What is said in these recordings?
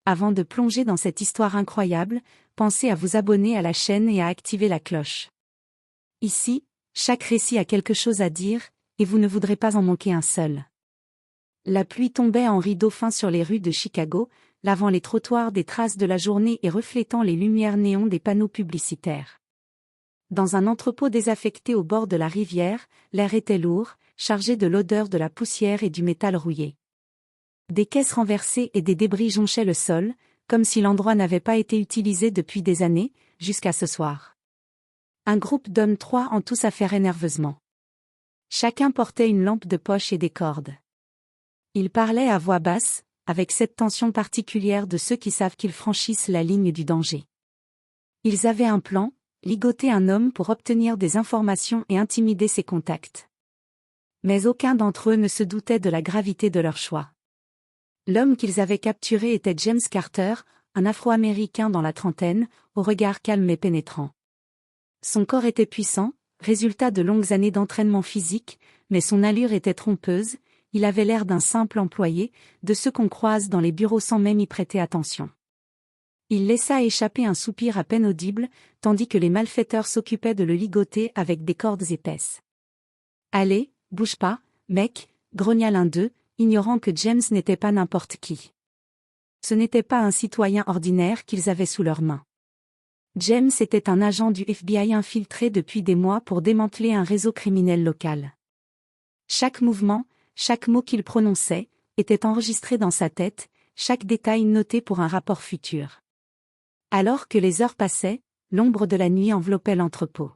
Avant de plonger dans cette histoire incroyable, pensez à vous abonner à la chaîne et à activer la cloche. Ici, chaque récit a quelque chose à dire, et vous ne voudrez pas en manquer un seul. La pluie tombait en rideaux fins sur les rues de Chicago, lavant les trottoirs des traces de la journée et reflétant les lumières néons des panneaux publicitaires. Dans un entrepôt désaffecté au bord de la rivière, l'air était lourd, chargé de l'odeur de la poussière et du métal rouillé. Des caisses renversées et des débris jonchaient le sol, comme si l'endroit n'avait pas été utilisé depuis des années, jusqu'à ce soir. Un groupe d'hommes, 3 en tout, s'affairait nerveusement. Chacun portait une lampe de poche et des cordes. Ils parlaient à voix basse, avec cette tension particulière de ceux qui savent qu'ils franchissent la ligne du danger. Ils avaient un plan, ligoter un homme pour obtenir des informations et intimider ses contacts. Mais aucun d'entre eux ne se doutait de la gravité de leur choix. L'homme qu'ils avaient capturé était James Carter, un Afro-Américain dans la trentaine, au regard calme et pénétrant. Son corps était puissant, résultat de longues années d'entraînement physique, mais son allure était trompeuse, il avait l'air d'un simple employé, de ceux qu'on croise dans les bureaux sans même y prêter attention. Il laissa échapper un soupir à peine audible, tandis que les malfaiteurs s'occupaient de le ligoter avec des cordes épaisses. « Allez, bouge pas, mec », grogna l'un d'eux, ignorant que James n'était pas n'importe qui. Ce n'était pas un citoyen ordinaire qu'ils avaient sous leurs mains. James était un agent du FBI infiltré depuis des mois pour démanteler un réseau criminel local. Chaque mouvement, chaque mot qu'il prononçait, était enregistré dans sa tête, chaque détail noté pour un rapport futur. Alors que les heures passaient, l'ombre de la nuit enveloppait l'entrepôt.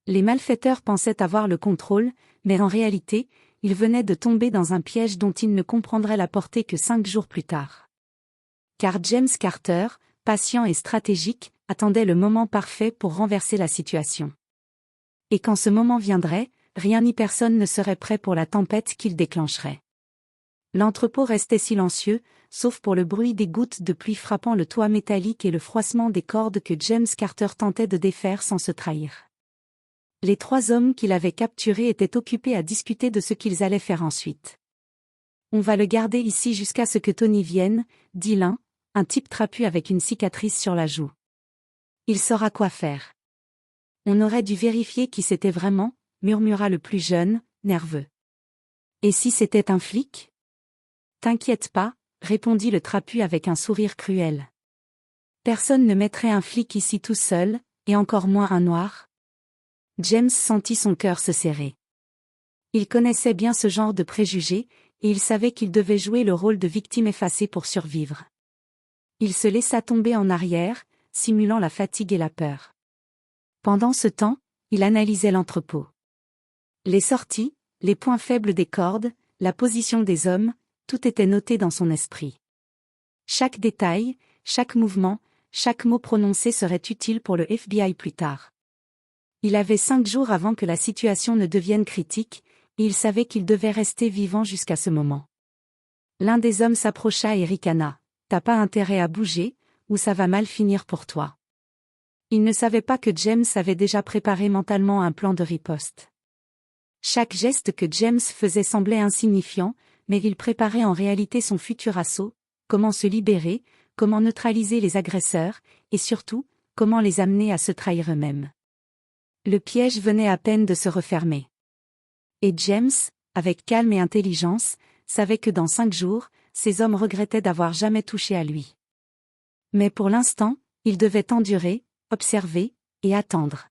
Les malfaiteurs pensaient avoir le contrôle, mais en réalité, ils venaient de tomber dans un piège dont ils ne comprendraient la portée que 5 jours plus tard. Car James Carter, patient et stratégique, attendait le moment parfait pour renverser la situation. Et quand ce moment viendrait, rien ni personne ne serait prêt pour la tempête qu'il déclencherait. L'entrepôt restait silencieux, sauf pour le bruit des gouttes de pluie frappant le toit métallique et le froissement des cordes que James Carter tentait de défaire sans se trahir. Les 3 hommes qu'il avait capturés étaient occupés à discuter de ce qu'ils allaient faire ensuite. « On va le garder ici jusqu'à ce que Tony vienne », dit l'un, un type trapu avec une cicatrice sur la joue. « Il saura quoi faire. »« On aurait dû vérifier qui c'était vraiment », murmura le plus jeune, nerveux. « Et si c'était un flic ? » « T'inquiète pas », répondit le trapu avec un sourire cruel. « Personne ne mettrait un flic ici tout seul, et encore moins un noir. » James sentit son cœur se serrer. Il connaissait bien ce genre de préjugés, et il savait qu'il devait jouer le rôle de victime effacée pour survivre. Il se laissa tomber en arrière, simulant la fatigue et la peur. Pendant ce temps, il analysait l'entrepôt. Les sorties, les points faibles des cordes, la position des hommes, tout était noté dans son esprit. Chaque détail, chaque mouvement, chaque mot prononcé serait utile pour le FBI plus tard. Il avait 5 jours avant que la situation ne devienne critique, et il savait qu'il devait rester vivant jusqu'à ce moment. L'un des hommes s'approcha et ricana. « T'as pas intérêt à bouger, ou ça va mal finir pour toi. » Il ne savait pas que James avait déjà préparé mentalement un plan de riposte. Chaque geste que James faisait semblait insignifiant, mais il préparait en réalité son futur assaut, comment se libérer, comment neutraliser les agresseurs, et surtout, comment les amener à se trahir eux-mêmes. Le piège venait à peine de se refermer. Et James, avec calme et intelligence, savait que dans 5 jours, ces hommes regrettaient d'avoir jamais touché à lui. Mais pour l'instant, il devait endurer, observer, et attendre.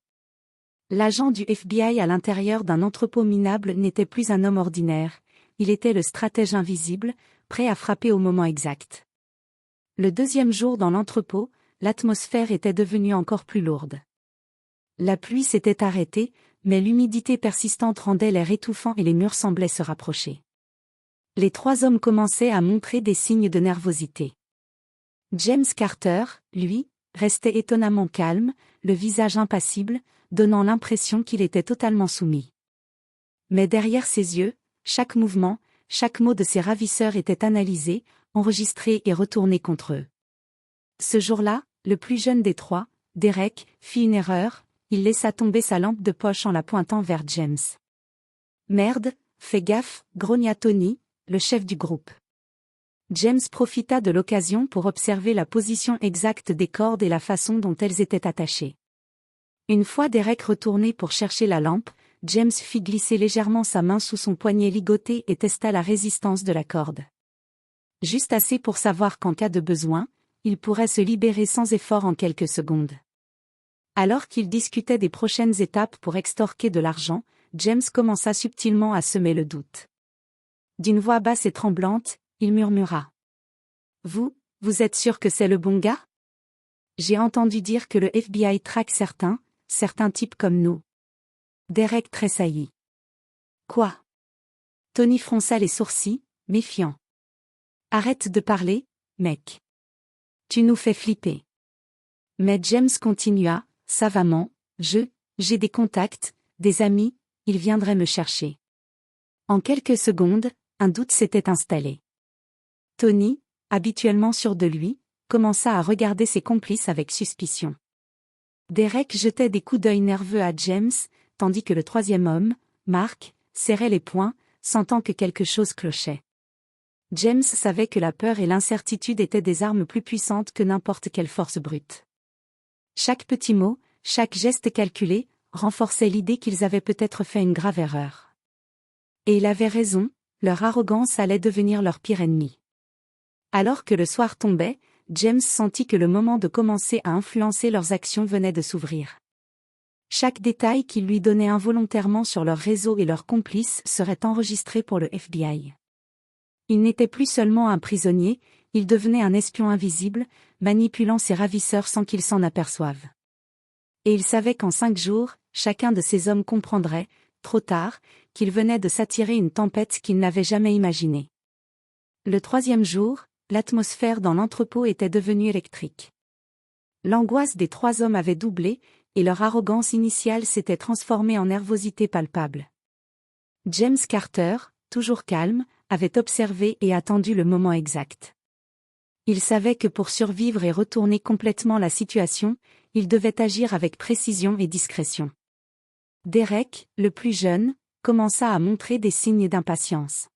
L'agent du FBI à l'intérieur d'un entrepôt minable n'était plus un homme ordinaire, il était le stratège invisible, prêt à frapper au moment exact. Le 2e jour dans l'entrepôt, l'atmosphère était devenue encore plus lourde. La pluie s'était arrêtée, mais l'humidité persistante rendait l'air étouffant et les murs semblaient se rapprocher. Les 3 hommes commençaient à montrer des signes de nervosité. James Carter, lui, restait étonnamment calme, le visage impassible, donnant l'impression qu'il était totalement soumis. Mais derrière ses yeux, chaque mouvement, chaque mot de ses ravisseurs était analysé, enregistré et retourné contre eux. Ce jour-là, le plus jeune des 3, Derek, fit une erreur, il laissa tomber sa lampe de poche en la pointant vers James. « Merde, fais gaffe », grogna Tony, le chef du groupe. James profita de l'occasion pour observer la position exacte des cordes et la façon dont elles étaient attachées. Une fois Derek retourné pour chercher la lampe, James fit glisser légèrement sa main sous son poignet ligoté et testa la résistance de la corde. Juste assez pour savoir qu'en cas de besoin, il pourrait se libérer sans effort en quelques secondes. Alors qu'il discutait des prochaines étapes pour extorquer de l'argent, James commença subtilement à semer le doute. D'une voix basse et tremblante, il murmura. « Vous êtes sûr que c'est le bon gars? J'ai entendu dire que le FBI traque certains types comme nous. » Derek tressaillit. « Quoi ?» Tony fronça les sourcils, méfiant. « Arrête de parler, mec. Tu nous fais flipper. » Mais James continua, savamment, j'ai des contacts, des amis, ils viendraient me chercher. En quelques secondes, un doute s'était installé. Tony, habituellement sûr de lui, commença à regarder ses complices avec suspicion. Derek jetait des coups d'œil nerveux à James, tandis que le troisième homme, Mark, serrait les poings, sentant que quelque chose clochait. James savait que la peur et l'incertitude étaient des armes plus puissantes que n'importe quelle force brute. Chaque petit mot, chaque geste calculé, renforçait l'idée qu'ils avaient peut-être fait une grave erreur. Et il avait raison, leur arrogance allait devenir leur pire ennemi. Alors que le soir tombait, James sentit que le moment de commencer à influencer leurs actions venait de s'ouvrir. Chaque détail qu'ils lui donnaient involontairement sur leur réseau et leurs complices serait enregistré pour le FBI. Il n'était plus seulement un prisonnier, il devenait un espion invisible, manipulant ses ravisseurs sans qu'ils s'en aperçoivent. Et il savait qu'en 5 jours, chacun de ces hommes comprendrait, trop tard, qu'il venait de s'attirer une tempête qu'il n'avait jamais imaginée. Le 3e jour, l'atmosphère dans l'entrepôt était devenue électrique. L'angoisse des 3 hommes avait doublé, et leur arrogance initiale s'était transformée en nervosité palpable. James Carter, toujours calme, avait observé et attendu le moment exact. Il savait que pour survivre et retourner complètement la situation, il devait agir avec précision et discrétion. Derek, le plus jeune, commença à montrer des signes d'impatience.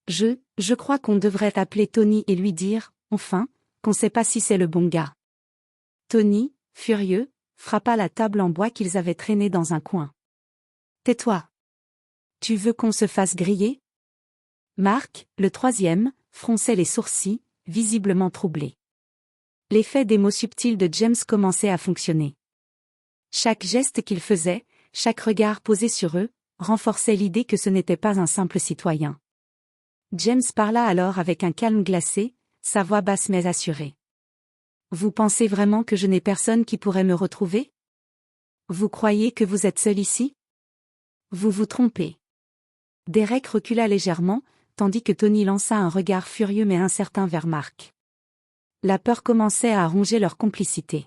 Je crois qu'on devrait appeler Tony et lui dire, enfin, qu'on sait pas si c'est le bon gars. Tony, furieux, frappa la table en bois qu'ils avaient traînée dans un coin. Tais-toi. Tu veux qu'on se fasse griller? Mark, le 3e, fronçait les sourcils, visiblement troublé. L'effet des mots subtils de James commençait à fonctionner. Chaque geste qu'il faisait, chaque regard posé sur eux, renforçait l'idée que ce n'était pas un simple citoyen. James parla alors avec un calme glacé, sa voix basse mais assurée. « Vous pensez vraiment que je n'ai personne qui pourrait me retrouver? Vous croyez que vous êtes seul ici? Vous vous trompez. » Derek recula légèrement, tandis que Tony lança un regard furieux mais incertain vers Mark. La peur commençait à ronger leur complicité.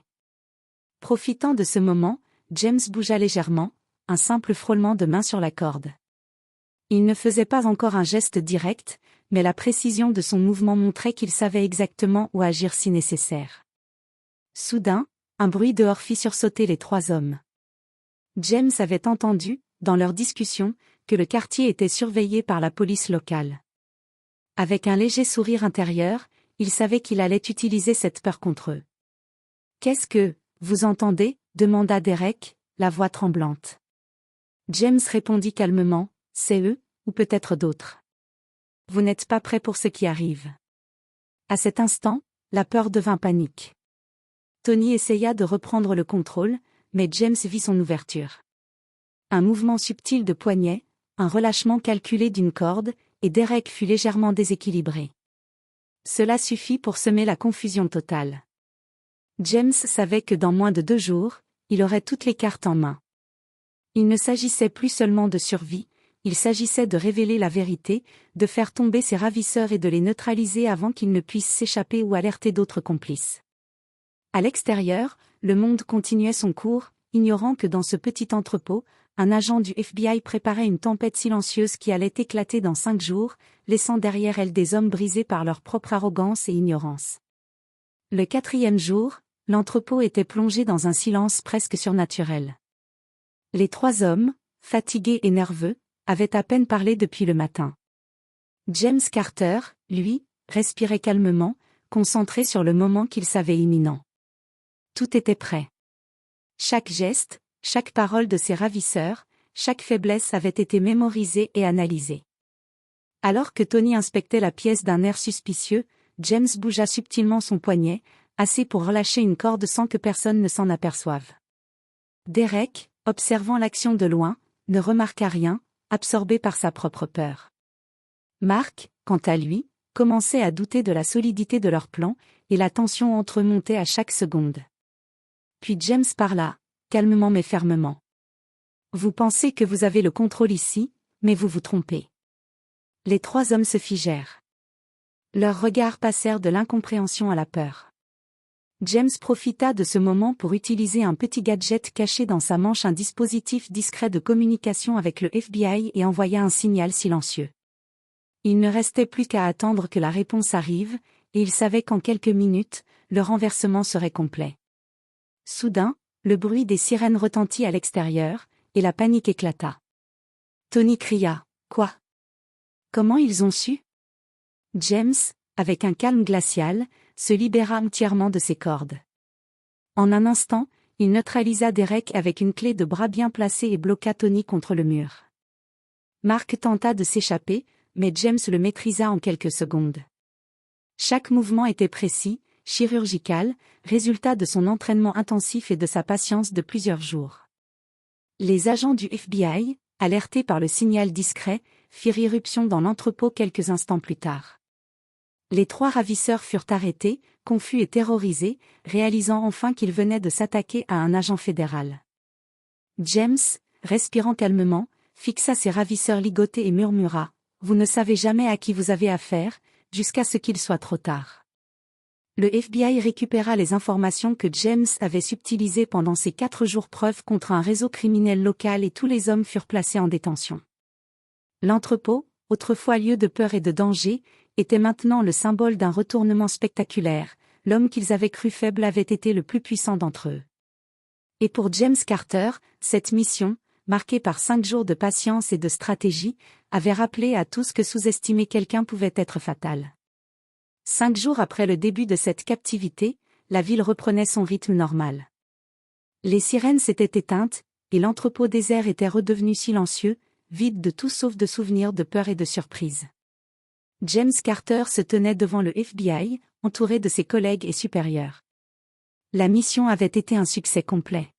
Profitant de ce moment, James bougea légèrement, un simple frôlement de main sur la corde. Il ne faisait pas encore un geste direct, mais la précision de son mouvement montrait qu'il savait exactement où agir si nécessaire. Soudain, un bruit dehors fit sursauter les 3 hommes. James avait entendu, dans leur discussion, que le quartier était surveillé par la police locale. Avec un léger sourire intérieur, il savait qu'il allait utiliser cette peur contre eux. « Qu'est-ce que, vous entendez ?» demanda Derek, la voix tremblante. James répondit calmement, « C'est eux, ou peut-être d'autres. Vous n'êtes pas prêts pour ce qui arrive. » À cet instant, la peur devint panique. Tony essaya de reprendre le contrôle, mais James vit son ouverture. Un mouvement subtil de poignet, un relâchement calculé d'une corde, et Derek fut légèrement déséquilibré. Cela suffit pour semer la confusion totale. James savait que dans moins de 2 jours, il aurait toutes les cartes en main. Il ne s'agissait plus seulement de survie, il s'agissait de révéler la vérité, de faire tomber ses ravisseurs et de les neutraliser avant qu'ils ne puissent s'échapper ou alerter d'autres complices. À l'extérieur, le monde continuait son cours, ignorant que dans ce petit entrepôt, un agent du FBI préparait une tempête silencieuse qui allait éclater dans 5 jours, laissant derrière elle des hommes brisés par leur propre arrogance et ignorance. Le 4e jour, l'entrepôt était plongé dans un silence presque surnaturel. Les 3 hommes, fatigués et nerveux, avaient à peine parlé depuis le matin. James Carter, lui, respirait calmement, concentré sur le moment qu'il savait imminent. Tout était prêt. Chaque geste, chaque parole de ses ravisseurs, chaque faiblesse avait été mémorisée et analysée. Alors que Tony inspectait la pièce d'un air suspicieux, James bougea subtilement son poignet, assez pour relâcher une corde sans que personne ne s'en aperçoive. Derek, observant l'action de loin, ne remarqua rien, absorbé par sa propre peur. Mark, quant à lui, commençait à douter de la solidité de leur plan, et la tension entre eux montait à chaque seconde. Puis James parla, calmement mais fermement. « Vous pensez que vous avez le contrôle ici, mais vous vous trompez. » Les trois hommes se figèrent. Leurs regards passèrent de l'incompréhension à la peur. James profita de ce moment pour utiliser un petit gadget caché dans sa manche, un dispositif discret de communication avec le FBI, et envoya un signal silencieux. Il ne restait plus qu'à attendre que la réponse arrive, et il savait qu'en quelques minutes, le renversement serait complet. Soudain, le bruit des sirènes retentit à l'extérieur, et la panique éclata. Tony cria « Quoi ? Comment ils ont su ?» James, avec un calme glacial, se libéra entièrement de ses cordes. En un instant, il neutralisa Derek avec une clé de bras bien placée et bloqua Tony contre le mur. Mark tenta de s'échapper, mais James le maîtrisa en quelques secondes. Chaque mouvement était précis, chirurgical, résultat de son entraînement intensif et de sa patience de plusieurs jours. Les agents du FBI, alertés par le signal discret, firent irruption dans l'entrepôt quelques instants plus tard. Les trois ravisseurs furent arrêtés, confus et terrorisés, réalisant enfin qu'ils venaient de s'attaquer à un agent fédéral. James, respirant calmement, fixa ses ravisseurs ligotés et murmura « Vous ne savez jamais à qui vous avez affaire, jusqu'à ce qu'il soit trop tard. » Le FBI récupéra les informations que James avait subtilisées pendant ces 4 jours, preuve contre un réseau criminel local, et tous les hommes furent placés en détention. L'entrepôt, autrefois lieu de peur et de danger, était maintenant le symbole d'un retournement spectaculaire. L'homme qu'ils avaient cru faible avait été le plus puissant d'entre eux. Et pour James Carter, cette mission, marquée par 5 jours de patience et de stratégie, avait rappelé à tous que sous-estimer quelqu'un pouvait être fatal. 5 jours après le début de cette captivité, la ville reprenait son rythme normal. Les sirènes s'étaient éteintes, et l'entrepôt désert était redevenu silencieux, vide de tout sauf de souvenirs de peur et de surprise. James Carter se tenait devant le FBI, entouré de ses collègues et supérieurs. La mission avait été un succès complet.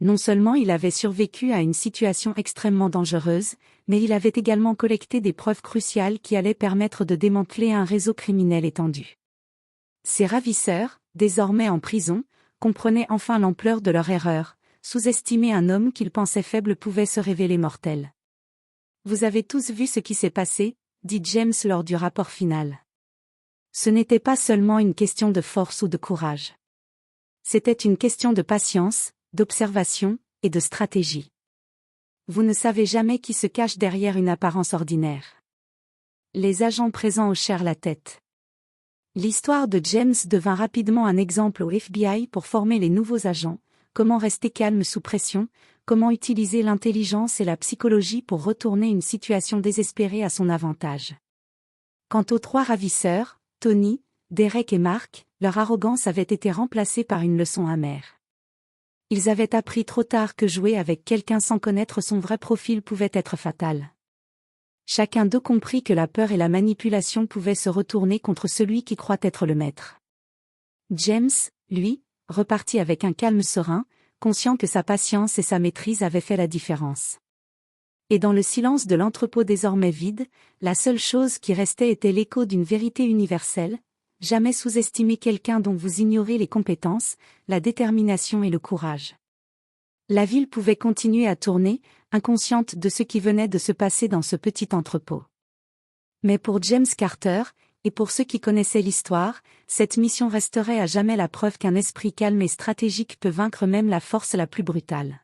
Non seulement il avait survécu à une situation extrêmement dangereuse, mais il avait également collecté des preuves cruciales qui allaient permettre de démanteler un réseau criminel étendu. Ses ravisseurs, désormais en prison, comprenaient enfin l'ampleur de leur erreur. Sous-estimer un homme qu'ils pensaient faible pouvait se révéler mortel. « Vous avez tous vu ce qui s'est passé », dit James lors du rapport final. Ce n'était pas seulement une question de force ou de courage. C'était une question de patience, d'observation, et de stratégie. Vous ne savez jamais qui se cache derrière une apparence ordinaire. Les agents présents hochèrent la tête. L'histoire de James devint rapidement un exemple au FBI pour former les nouveaux agents, comment rester calme sous pression, comment utiliser l'intelligence et la psychologie pour retourner une situation désespérée à son avantage. Quant aux 3 ravisseurs, Tony, Derek et Mark, leur arrogance avait été remplacée par une leçon amère. Ils avaient appris trop tard que jouer avec quelqu'un sans connaître son vrai profil pouvait être fatal. Chacun d'eux comprit que la peur et la manipulation pouvaient se retourner contre celui qui croit être le maître. James, lui, repartit avec un calme serein, conscient que sa patience et sa maîtrise avaient fait la différence. Et dans le silence de l'entrepôt désormais vide, la seule chose qui restait était l'écho d'une vérité universelle: jamais sous-estimer quelqu'un dont vous ignorez les compétences, la détermination et le courage. La ville pouvait continuer à tourner, inconsciente de ce qui venait de se passer dans ce petit entrepôt. Mais pour James Carter, et pour ceux qui connaissaient l'histoire, cette mission resterait à jamais la preuve qu'un esprit calme et stratégique peut vaincre même la force la plus brutale.